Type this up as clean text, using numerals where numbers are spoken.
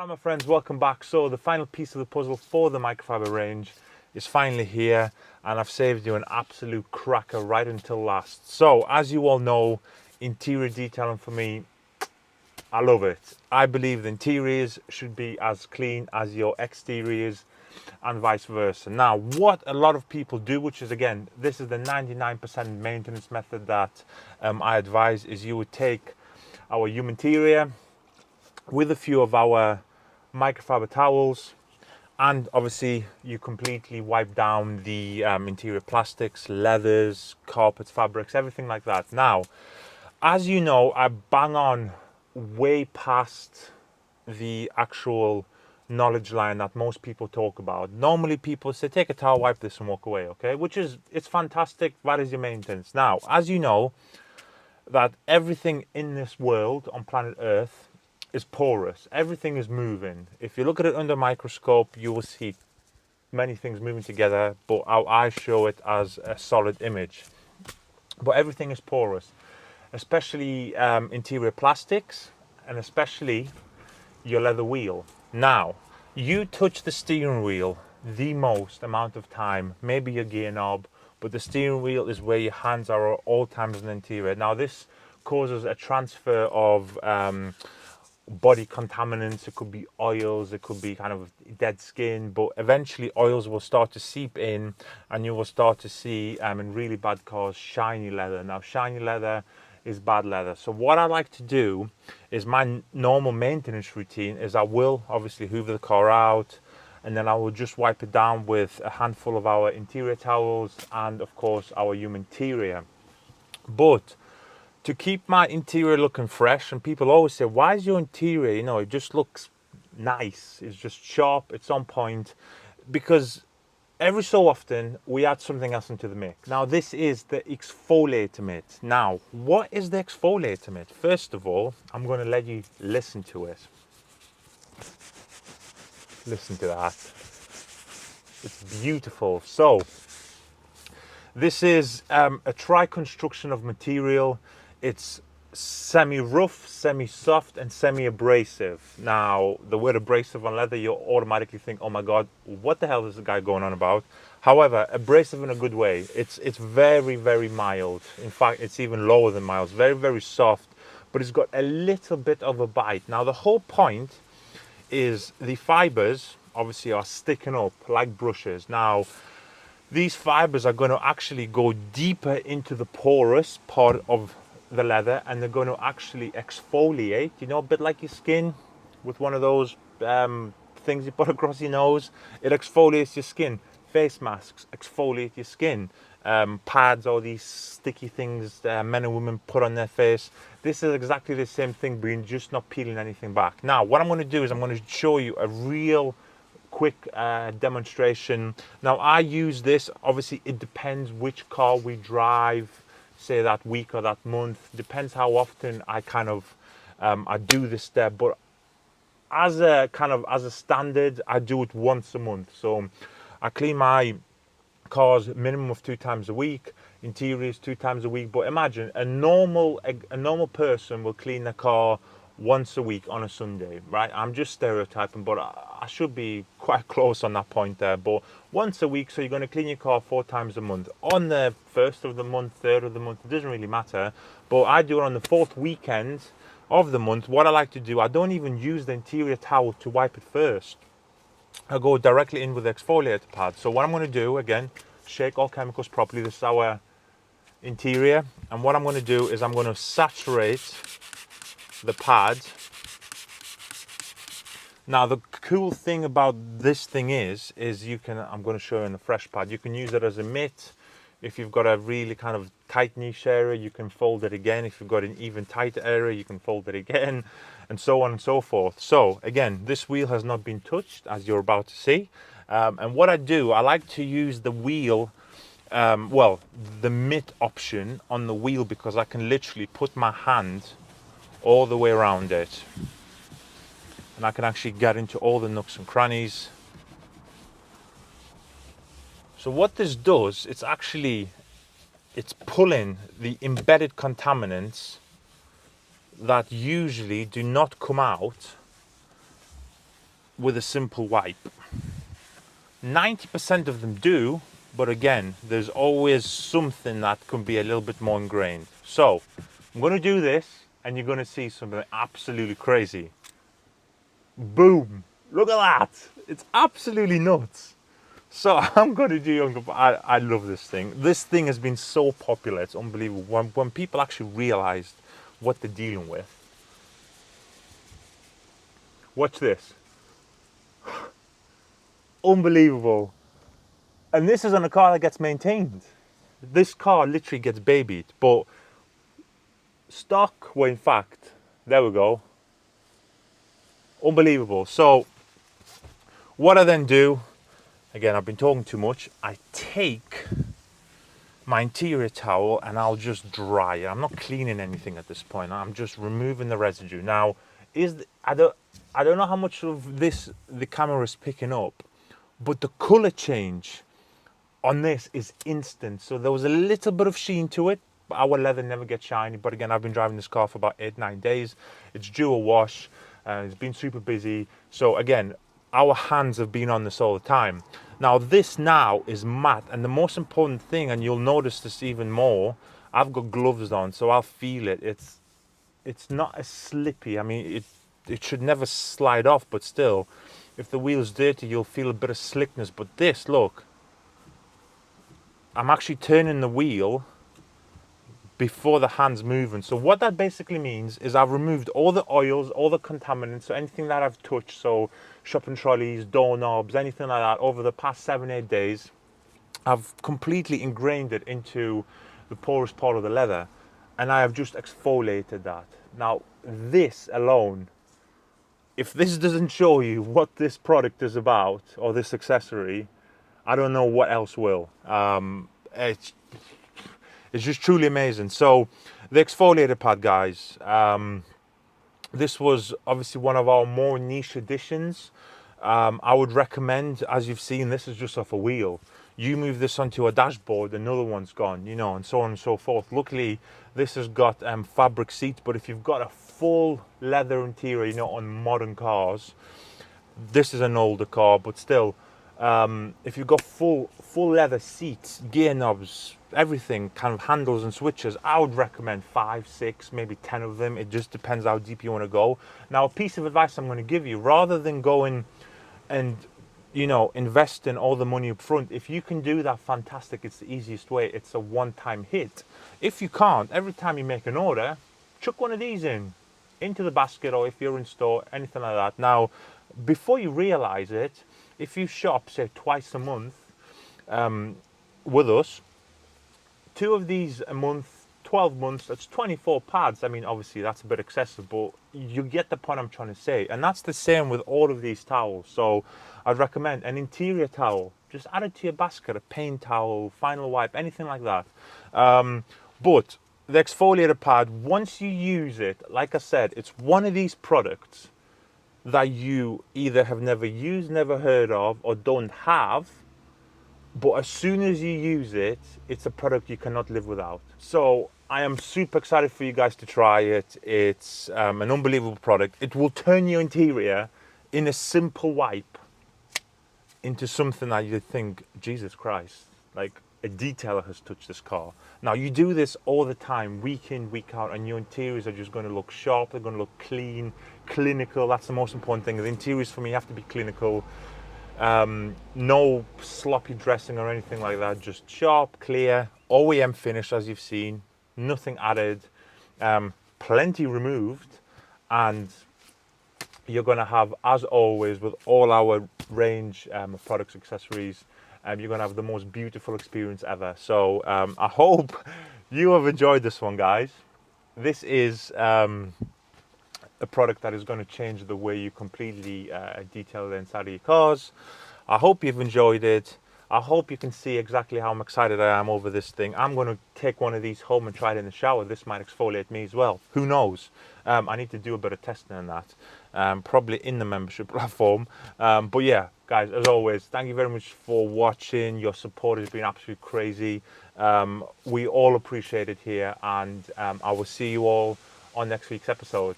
Hi my friends, welcome back. So the final piece of the puzzle for the microfiber range is finally here, and I've saved you an absolute cracker right until last. So as you all know, interior detailing for me, I love it. I believe the interiors should be as clean as your exteriors and vice versa. Now what a lot of people do, which is again, this is the 99% maintenance method that I advise, is you would take our YumInterior with a few of our microfiber towels, and obviously you completely wipe down the interior plastics, leathers, carpets, fabrics, everything like that. Now, as you know, I bang on way past the actual knowledge line that most people talk about. Normally people say take a towel, wipe this and walk away, okay, which is, it's fantastic. That is your maintenance. Now, as you know, that everything in this world on planet Earth is porous. Everything is moving. If you look at it under a microscope, you will see many things moving together, but our eyes show it as a solid image. But everything is porous, especially interior plastics, and especially your leather wheel. Now, you touch the steering wheel the most amount of time, maybe your gear knob, but the steering wheel is where your hands are at all times in the interior. Now, this causes a transfer of body contaminants. It could be oils, it could be kind of dead skin, but eventually oils will start to seep in, and you will start to see in really bad cars shiny leather. Now shiny leather is bad leather. So what I like to do is, my normal maintenance routine is I will obviously hoover the car out, and then I will just wipe it down with a handful of our interior towels and of course our YumInterior. But to keep my interior looking fresh, and people always say, why is your interior, you know, it just looks nice, it's just sharp, it's on point, because every so often we add something else into the mix. Now this is the exfoliator mitt. Now what is the exfoliator mitt? First of all, I'm going to let you listen to it. Listen to that, it's beautiful. So this is a tri-construction of material. It's semi-rough, semi-soft, and semi-abrasive. Now, the word abrasive on leather, you automatically think, oh my God, what the hell is the guy going on about? However, abrasive in a good way. It's very, very mild. In fact, it's even lower than mild. Very, very soft, but it's got a little bit of a bite. Now, the whole point is the fibers obviously are sticking up like brushes. Now, these fibers are going to actually go deeper into the porous part of the leather, and they're going to actually exfoliate, you know, a bit like your skin with one of those things you put across your nose. It exfoliates your skin. Face masks exfoliate your skin. Pads, or these sticky things men and women put on their face. This is exactly the same thing, but you're just not peeling anything back. Now, what I'm going to do is I'm going to show you a real quick demonstration. Now I use this, obviously it depends which car we drive, say that week or that month, depends how often I kind of I do this step, but as a standard I do it once a month. So I clean my cars minimum of 2 times a week, interiors 2 times a week. But imagine a normal person will clean their car once a week on a Sunday, right? I'm just stereotyping, but I should be quite close on that point there. But once a week, so you're going to clean your car 4 times a month. On the 1st of the month, 3rd of the month, it doesn't really matter. But I do it on the 4th weekend of the month. What I like to do, I don't even use the interior towel to wipe it first. I go directly in with the exfoliator pad. So what I'm going to do, again, shake all chemicals properly. This is our interior, and what I'm going to do is I'm going to saturate the pad. Now the cool thing about this thing is you can, I'm going to show you in the fresh pad, you can use it as a mitt. If you've got a really kind of tight niche area, you can fold it again. If you've got an even tighter area, you can fold it again, and so on and so forth. So again, this wheel has not been touched, as you're about to see. And what I do, I like to use the wheel, well, the mitt option on the wheel, because I can literally put my hand all the way around it, and I can actually get into all the nooks and crannies. So what this does, it's pulling the embedded contaminants that usually do not come out with a simple wipe. 90% of them do, but again, there's always something that can be a little bit more ingrained. So I'm going to do this, and you're going to see something absolutely crazy. Boom! Look at that! It's absolutely nuts. So I'm going to do, I love this thing. This thing has been so popular, it's unbelievable. When people actually realized what they're dealing with. Watch this. Unbelievable. And this is on a car that gets maintained. This car literally gets babied, but stock, well, in fact, there we go. Unbelievable. So what I then do, again, I've been talking too much. I take my interior towel and I'll just dry it. I'm not cleaning anything at this point. I'm just removing the residue. Now, I don't know how much of this the camera is picking up, but the color change on this is instant. So there was a little bit of sheen to it. Our leather never gets shiny, but again, I've been driving this car for about 8-9 days. It's due a wash. It's been super busy. So again, our hands have been on this all the time. Now this now is matte, and the most important thing, and you'll notice this even more, I've got gloves on, so I'll feel it. It's not as slippy. I mean, it should never slide off, but still, if the wheel's dirty, you'll feel a bit of slickness. But this, look, I'm actually turning the wheel before the hand's moving. So what that basically means is I've removed all the oils, all the contaminants, so anything that I've touched, so shopping trolleys, doorknobs, anything like that, over the past 7-8 days, I've completely ingrained it into the porous part of the leather, and I have just exfoliated that. Now this alone, if this doesn't show you what this product is about, or this accessory, I don't know what else will. It's just truly amazing. So the exfoliator pad, guys, this was obviously one of our more niche editions. I would recommend, as you've seen, this is just off a wheel. You move this onto a dashboard, another one's gone, you know, and so on and so forth. Luckily, this has got fabric seats, but if you've got a full leather interior, you know, on modern cars, this is an older car, but still, if you've got full leather seats, gear knobs, everything, kind of handles and switches, I would recommend 5, 6, maybe 10 of them. It just depends how deep you want to go. Now, a piece of advice I'm going to give you, rather than going and, you know, investing all the money up front, if you can do that, fantastic. It's the easiest way. It's a one-time hit. If you can't, every time you make an order, chuck one of these into the basket, or if you're in store, anything like that. Now, before you realize it, if you shop, say, twice a month with us, 2 of these a month, 12 months, that's 24 pads. I mean, obviously that's a bit excessive, but you get the point I'm trying to say. And that's the same with all of these towels. So I'd recommend an interior towel. Just add it to your basket, a paint towel, final wipe, anything like that. But the exfoliator pad, once you use it, like I said, it's one of these products that you either have never used, never heard of, or don't have. But as soon as you use it, it's a product you cannot live without. So I am super excited for you guys to try it. It's an unbelievable product. It will turn your interior in a simple wipe into something that you think, Jesus Christ, like a detailer has touched this car. Now you do this all the time, week in, week out, and your interiors are just going to look sharp. They're going to look clean, clinical. That's the most important thing. The interiors for me have to be clinical. No sloppy dressing or anything like that, just sharp, clear, OEM finish, as you've seen, nothing added, plenty removed, and you're going to have, as always with all our range of products, accessories, you're going to have the most beautiful experience ever. So I hope you have enjoyed this one, guys. This is a product that is going to change the way you completely detail the inside of your cars. I hope you've enjoyed it. I hope you can see exactly how excited I am over this thing. I'm going to take one of these home and try it in the shower. This might exfoliate me as well. Who knows? I need to do a bit of testing on that, probably in the membership platform. But yeah, guys, as always, thank you very much for watching. Your support has been absolutely crazy. We all appreciate it here, and I will see you all on next week's episode.